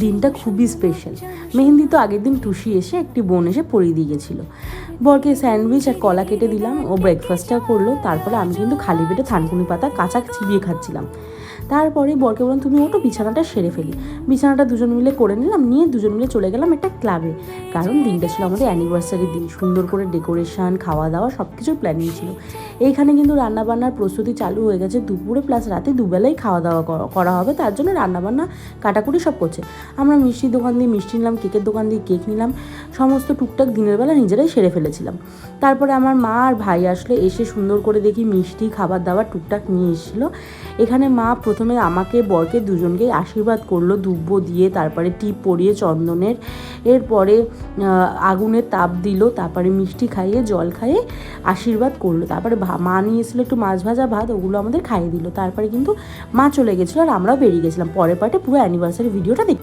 দিনটা খুবই স্পেশাল। মেহেন্দি তো আগের দিন টুসি এসে একটি বোন এসে পরিয়ে দিয়ে গেছিলো। বরকে স্যান্ডউইচ আর কলা কেটে দিলাম, ও ব্রেকফাস্টটা করলো। তারপরে আমি কিন্তু খালি পেটে থানকুনি পাতা কাঁচা চিবিয়ে খাচ্ছিলাম। তারপরে বরকে বললাম তুমি ওটা বিছানাটা সেরে ফেলি। বিছানাটা দুজন মিলে করে নিলাম, নিয়ে দুজন মিলে চলে গেলাম একটা ক্লাবে। কারণ দিনটা ছিল আমাদের অ্যানিভার্সারির দিন, সুন্দর করে ডেকোরেশন, খাওয়া দাওয়া সব কিছুর প্ল্যানিং ছিল। এইখানে কিন্তু রান্নাবান্নার প্রস্তুতি চালু হয়ে গেছে, দুপুরে প্লাস রাতে দুবেলাই খাওয়া দাওয়া করা হবে, তার জন্য রান্নাবান্না কাটাকুটি সব করছে। আমরা মিষ্টির দোকান দিয়ে মিষ্টি নিলাম, কেকের দোকান দিয়ে কেক নিলাম, সমস্ত টুকটাক দিনের বেলা নিজেরাই সেরে ফেলেছিলাম। তারপরে আমার মা আর ভাই আসলে, এসে সুন্দর করে দেখি মিষ্টি খাবার দাবার টুকটাক নিয়ে এসেছিলো। এখানে মা প্রথমে আমাকে বরকে দুজনকে আশীর্বাদ করলো দুব্বো দিয়ে, তারপরে টিপ পরিয়ে চন্দনের, এরপরে আগুনের তাপ দিল, তারপরে মিষ্টি খাইয়ে জল খাইয়ে আশীর্বাদ করলো। তারপরে মা নিয়ে এসেছিলো একটু মাছ ভাজা ভাত, ওগুলো আমাদের খাইয়ে দিল। তারপরে কিন্তু মা চলে গেছিলো আর আমরাও বেরিয়ে গেছিলাম। পরের পার্টে পুরো অ্যানিভার্সারি ভিডিওটা